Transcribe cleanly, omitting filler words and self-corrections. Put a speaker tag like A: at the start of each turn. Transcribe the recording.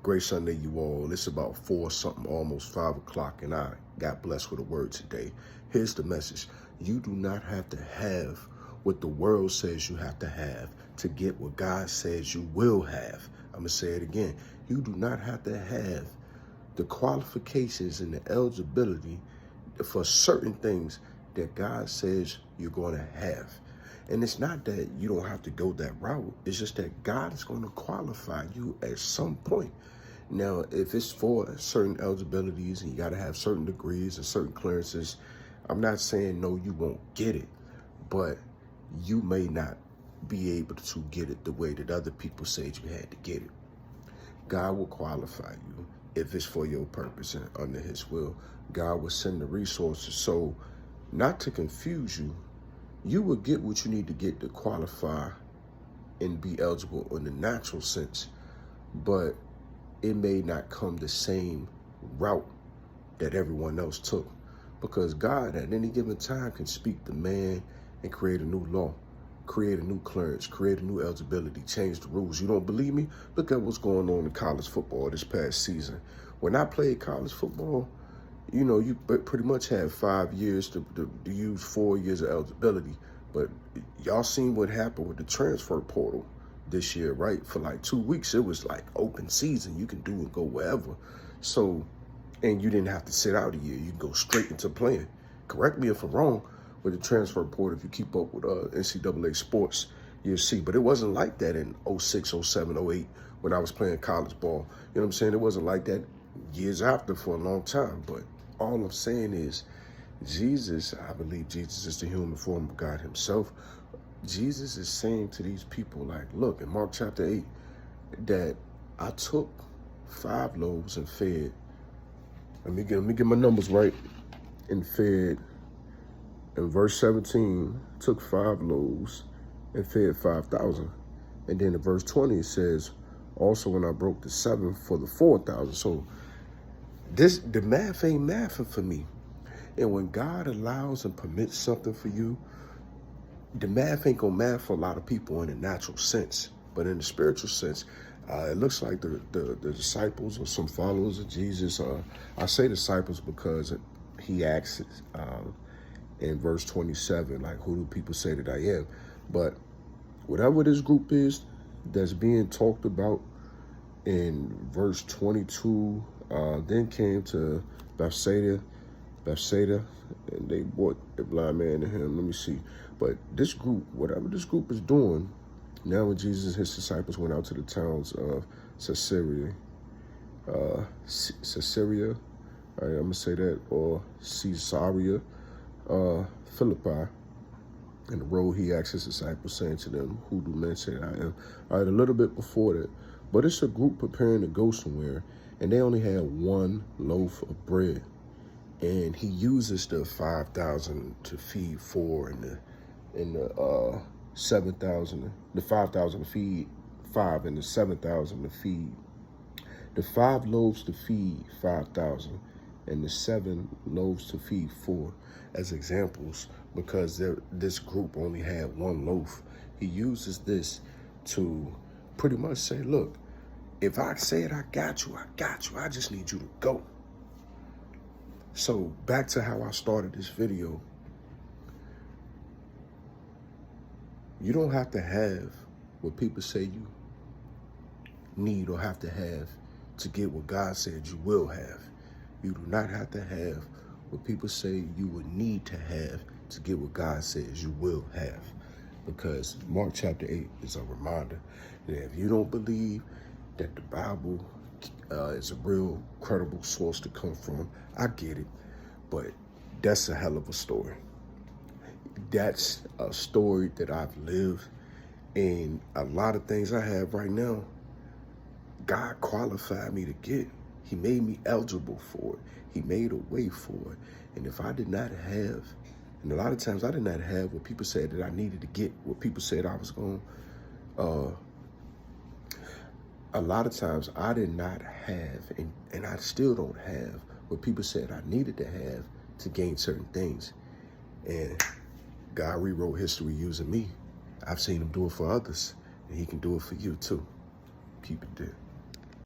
A: Great Sunday, you all. It's about 4 something, almost 5 o'clock, and I got blessed with a word today. Here's the message. You do not have to have what the world says you have to get what God says you will have. I'm going to say it again. You do not have to have the qualifications and the eligibility for certain things that God says you're going to have. And it's not that you don't have to go that route. It's just that God is going to qualify you at some point. Now, if it's for certain eligibilities and you got to have certain degrees and certain clearances, I'm not saying no, you won't get it, but you may not be able to get it the way that other people said you had to get it. God will qualify you if it's for your purpose and under his will. God will send the resources. So not to confuse you, you will get what you need to get to qualify and be eligible in the natural sense, but it may not come the same route that everyone else took, because God at any given time can speak to man and create a new law, create a new clearance, create a new eligibility, change the rules. You don't believe me? Look at what's going on in college football this past season. When I played college football, you know, you pretty much had 5 years to use 4 years of eligibility. But y'all seen what happened with the transfer portal this year, right? For like 2 weeks, it was like open season. You can do and go wherever. So, and you didn't have to sit out a year. You can go straight into playing. Correct me if I'm wrong with the transfer portal. If you keep up with NCAA sports, you'll see. But it wasn't like that in 06, 07, 08 when I was playing college ball. You know what I'm saying? It wasn't like that years after for a long time. But all I'm saying is Jesus, I believe Jesus is the human form of God himself. Jesus is saying to these people, like, look, in Mark chapter 8, that I took 5 loaves and fed, let me get my numbers right, and fed, in verse 17, took 5 loaves and fed 5,000. And then in verse 20, it says, also when I broke the 7 for the 4,000. So the math ain't mathing for me. And when God allows and permits something for you, the math ain't gonna math for a lot of people in a natural sense. But in the spiritual sense, it looks like the disciples or some followers of Jesus, I say disciples because he asks in verse 27, like, who do people say that I am? But whatever this group is that's being talked about in verse 22, then came to Bethsaida, and they brought the blind man to him. Let me see. But this group, whatever this group is doing, now when Jesus and his disciples went out to the towns of Caesarea, all right, I'm going to say that, or Caesarea, Philippi, and the road he asked his disciples, saying to them, who do men say I am? All right, a little bit before that. But it's a group preparing to go somewhere, and they only had 1 loaf of bread. And he uses the 5,000 to feed 4, and the 7,000, the 5,000 to feed 5, and the 7,000 to feed. The 5 loaves to feed 5,000, and the 7 loaves to feed 4 as examples, because this group only had 1 loaf. He uses this to pretty much say, look, if I said I got you, I got you. I just need you to go. So back to how I started this video. You don't have to have what people say you need or have to have to get what God said you will have. You do not have to have what people say you would need to have to get what God says you will have. Because Mark chapter 8 is a reminder that if you don't believe that the Bible is a real credible source to come from, I get it, but that's a hell of a story. That's a story that I've lived, and a lot of things I have right now, God qualified me to get. He made me eligible for it. He made a way for it. And if I did not have, and a lot of times I did not have what people said that I needed to get, what people said I was going, a lot of times I did not have, and I still don't have what people said I needed to have to gain certain things. And God rewrote history using me. I've seen him do it for others, and he can do it for you too. Keep it there.